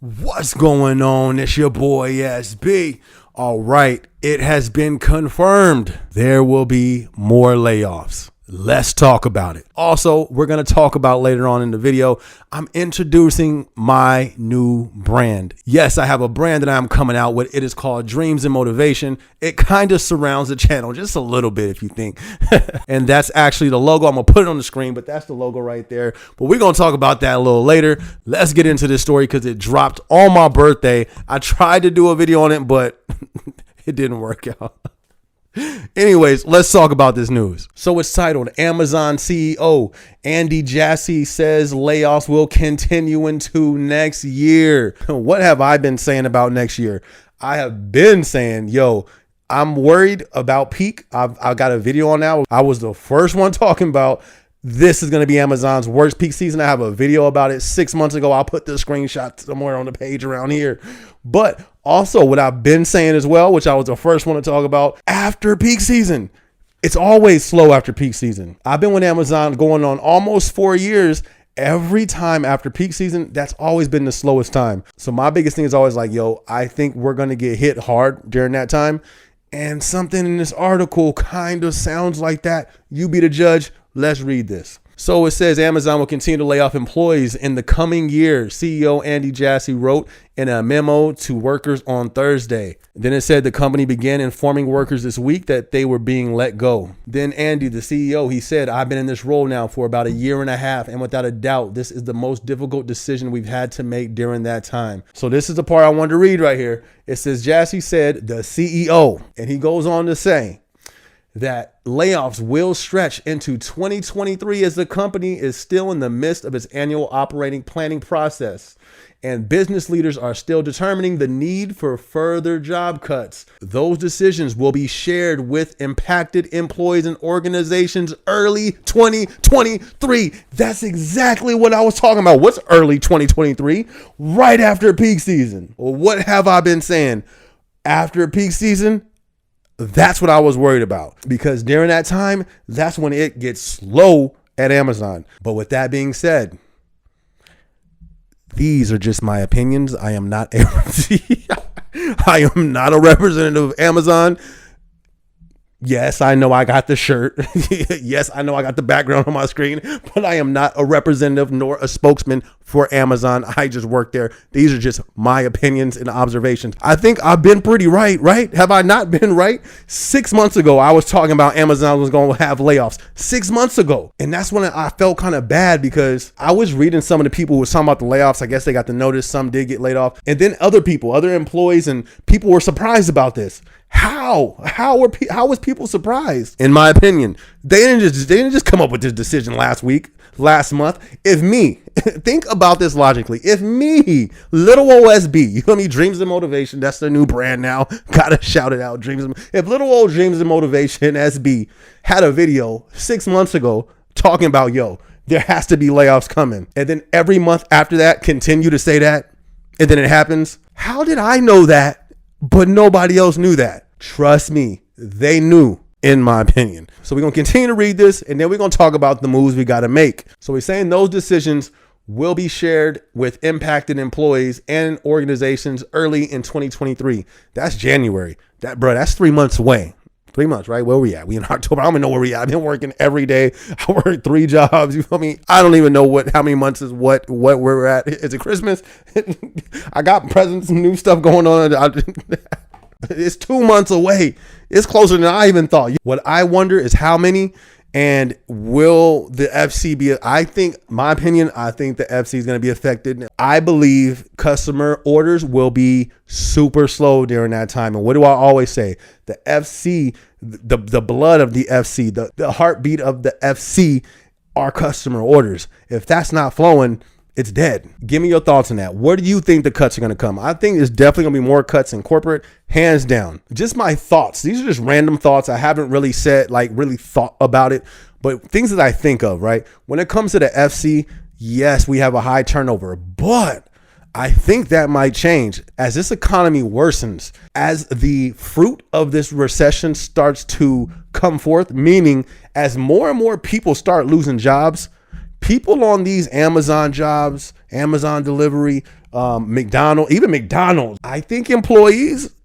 What's going on? It's your boy SB. All right, it has been confirmed. There will be more layoffs. Let's talk about it. Also, we're going to talk about later on in the video, I'm introducing my new brand. Yes, I have a brand that I'm coming out with. It is called Dreams and Motivation. It kind of surrounds the channel just a little bit if you think. And that's actually the logo. I'm going to put it on the screen, but that's the logo right there. But we're going to talk about that a little later. Let's get into this story because it dropped on my birthday. I tried to do a video on it, but it didn't work out. Anyways, let's talk about this news. So it's titled, Amazon CEO Andy Jassy says layoffs will continue into next year. What have I been saying about next year? I have been saying, I'm worried about peak. I've got a video on that. I was the first one talking about this is going to be Amazon's worst peak season. I have a video about it 6 months ago. I'll put the screenshot somewhere on the page around here. But also what I've been saying as well, which I was the first one to talk about, after peak season, it's always slow after peak season. I've been with Amazon going on almost 4 years. Every time after peak season, that's always been the slowest time. So my biggest thing is always like, I think we're going to get hit hard during that time. And something in this article kind of sounds like that. You be the judge. Let's read this. So it says Amazon will continue to lay off employees in the coming year, CEO Andy Jassy wrote in a memo to workers on Thursday. Then it said the company began informing workers this week that they were being let go. Then Andy, the CEO, he said, I've been in this role now for about a year and a half, and without a doubt, this is the most difficult decision we've had to make during that time. So this is the part I wanted to read right here. It says Jassy said, the CEO, and he goes on to say that layoffs will stretch into 2023 as the company is still in the midst of its annual operating planning process, and business leaders are still determining the need for further job cuts. Those decisions will be shared with impacted employees and organizations early 2023. That's exactly what I was talking about. What's early 2023? Right after peak season. Well, what have I been saying? After peak season, that's what I was worried about, because during that time, that's when it gets slow at Amazon. But with that being said, these are just my opinions. I am not I am not a representative of Amazon. Yes, I know I got the shirt. Yes, I know I got the background on my screen, but I am not a representative nor a spokesman for Amazon. I just work there. These are just my opinions and observations. I think I've been pretty right? Have I not been right? 6 months ago, I was talking about Amazon was going to have layoffs 6 months ago. And that's when I felt kind of bad, because I was reading some of the people who were talking about the layoffs. I guess they got the notice. Some did get laid off. And then other employees and people were surprised about this. How was people surprised? In my opinion, they didn't just come up with this decision last month. If me, think about this logically. If me, little OSB, you feel me? Dreams and Motivation, that's their new brand now. Gotta shout it out. If little old Dreams and Motivation SB had a video 6 months ago talking about, there has to be layoffs coming, and then every month after that continue to say that, and then it happens. How did I know that? But nobody else knew that. Trust me, they knew, in my opinion. So we're going to continue to read this, and then we're going to talk about the moves we got to make. So we're saying those decisions will be shared with impacted employees and organizations early in 2023. That's January. That's 3 months away. 3 months, right? Where we at? We in October. I don't even know where we at. I've been working every day. I work 3 jobs. You feel me? I don't even know how many months is what we're at. Is it Christmas? I got presents and new stuff going on. It's 2 months away. It's closer than I even thought. What I wonder is how many, and will the FC be? I think the FC is going to be affected. I believe customer orders will be super slow during that time. And what do I always say? The FC, the blood of the FC, the heartbeat of the FC are customer orders. If that's not flowing, it's dead. Give me your thoughts on that. Where do you think the cuts are going to come? I think there's definitely going to be more cuts in corporate, hands down. Just my thoughts. These are just random thoughts. I haven't really really thought about it, but things that I think of, right? When it comes to the FC, yes, we have a high turnover, but I think that might change as this economy worsens, as the fruit of this recession starts to come forth, meaning as more and more people start losing jobs, people on these Amazon jobs, Amazon delivery, McDonald's, I think employees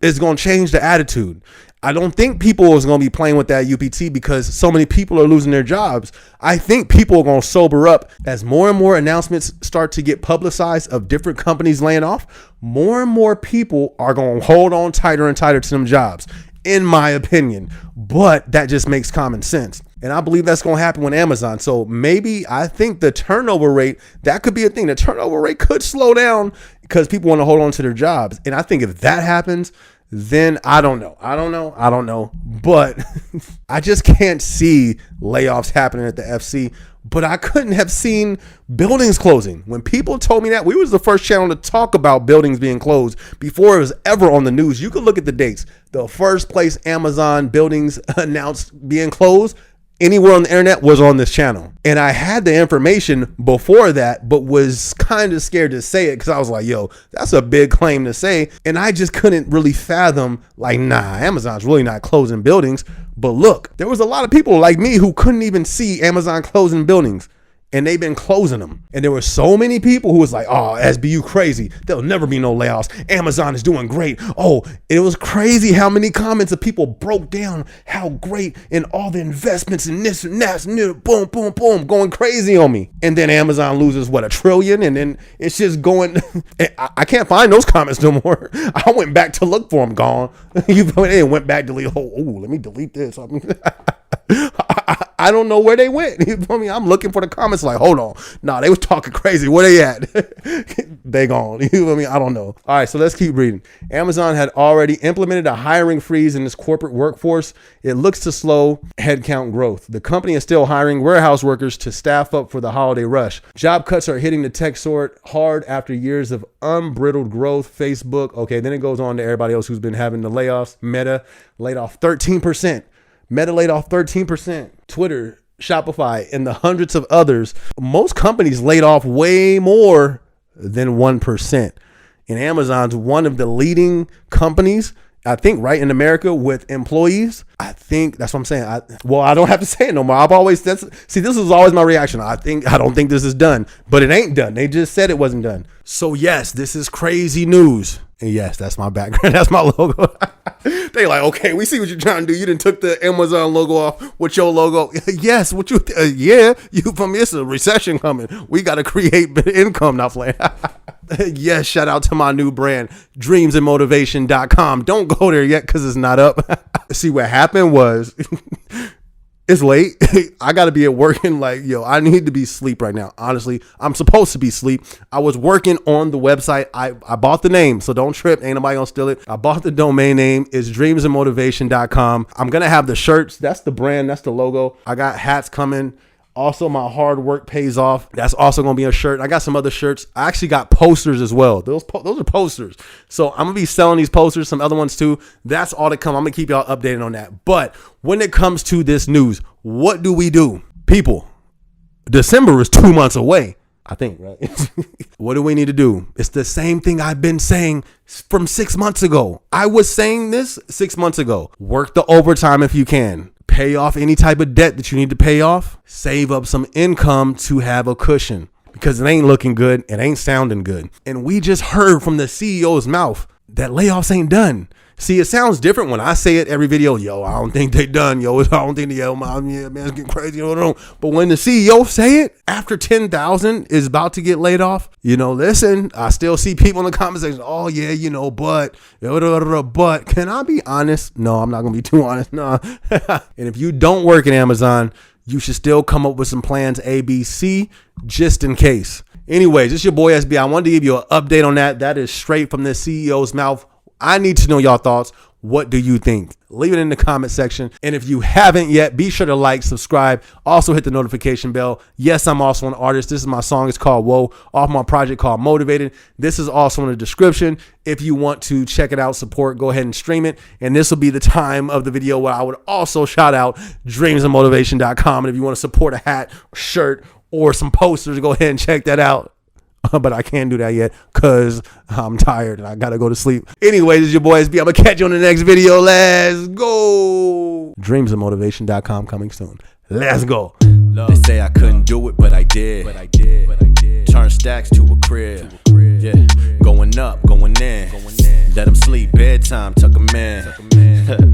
is going to change the attitude. I don't think people is going to be playing with that UPT because so many people are losing their jobs. I think people are going to sober up as more and more announcements start to get publicized of different companies laying off. More and more people are going to hold on tighter and tighter to them jobs, in my opinion. But that just makes common sense. And I believe that's going to happen with Amazon. So maybe I think the turnover rate, that could be a thing. The turnover rate could slow down because people want to hold on to their jobs. And I think if that happens, then I don't know. But I just can't see layoffs happening at the FC. But I couldn't have seen buildings closing. When people told me that, we was the first channel to talk about buildings being closed before it was ever on the news. You could look at the dates. The first place Amazon buildings announced being closed anywhere on the internet was on this channel. And I had the information before that, but was kind of scared to say it because I was like, yo, that's a big claim to say. And I just couldn't really fathom, like, nah, Amazon's really not closing buildings. But look, there was a lot of people like me who couldn't even see Amazon closing buildings. And they've been closing them. And there were so many people who was like, oh, SBU crazy. There'll never be no layoffs. Amazon is doing great. Oh, it was crazy how many comments of people broke down how great and all the investments in this and that, and boom, boom, boom, going crazy on me. And then Amazon loses, what, $1 trillion? And then it's just going, I can't find those comments no more. I went back to look for them, gone. They went back to delete, let me delete this. I don't know where they went. You feel me? I'm looking for the comments like, hold on. Nah, they was talking crazy. Where they at? They gone. You feel me? I don't know. All right, so let's keep reading. Amazon had already implemented a hiring freeze in its corporate workforce. It looks to slow headcount growth. The company is still hiring warehouse workers to staff up for the holiday rush. Job cuts are hitting the tech sort hard after years of unbridled growth. Facebook. Okay, then it goes on to everybody else who's been having the layoffs. Meta laid off 13%. Meta laid off 13%. Twitter, Shopify, and the hundreds of others. Most companies laid off way more than 1%. And Amazon's one of the leading companies, I think, right in America with employees. I think that's what I'm saying. I don't have to say it no more. This is always my reaction. I don't think this is done, but it ain't done. They just said it wasn't done. So yes, this is crazy news. And yes, that's my background. That's my logo. They like, okay, we see what you're trying to do. You done took the Amazon logo off with your logo. Yes, what you? Yeah, you from it's a recession coming. We got to create income. Not playing. Yes, shout out to my new brand, dreamsandmotivation.com. Don't go there yet because it's not up. See, what happened was it's late. I got to be at work and like, yo, I need to be asleep right now. Honestly, I'm supposed to be asleep. I was working on the website. I bought the name, so don't trip. Ain't nobody gonna steal it. I bought the domain name. It's dreamsandmotivation.com. I'm going to have the shirts. That's the brand. That's the logo. I got hats coming. Also, my hard work pays off. That's also going to be a shirt. I got some other shirts. I actually got posters as well. Those are posters. So I'm going to be selling these posters, some other ones too. That's all to come. I'm going to keep y'all updated on that. But when it comes to this news, what do we do? People, December is 2 months away. I think, right? What do we need to do? It's the same thing I've been saying from 6 months ago. I was saying this 6 months ago. Work the overtime if you can. Pay off any type of debt that you need to pay off. Save up some income to have a cushion because it ain't looking good. It ain't sounding good. And we just heard from the CEO's mouth that layoffs ain't done. See, it sounds different when I say it every video. Yo, I don't think they done. Yo, I don't think man, it's getting crazy. But when the CEO say it after 10,000 is about to get laid off, listen, I still see people in the comment section. Oh yeah, but can I be honest? No, I'm not going to be too honest. No. And if you don't work at Amazon, you should still come up with some plans A, B, C, just in case. Anyways, it's your boy SB. I wanted to give you an update on that. That is straight from the CEO's mouth. I need to know y'all thoughts. What do you think? Leave it in the comment section. And if you haven't yet, be sure to like, subscribe. Also hit the notification bell. Yes, I'm also an artist. This is my song. It's called Whoa, off my project called Motivated. This is also in the description. If you want to check it out, support, go ahead and stream it. And this will be the time of the video where I would also shout out dreamsandmotivation.com. And if you want to support a hat, shirt, or some posters, go ahead and check that out. But I can't do that yet because I'm tired and I got to go to sleep. Anyways, it's your boy SB. I'm going to catch you on the next video. Let's go. Dreamsandmotivation.com coming soon. Let's go. They say I couldn't do it, but I did. Turn stacks to a crib. Yeah, going up, going in. Let them sleep, bedtime, tuck them in.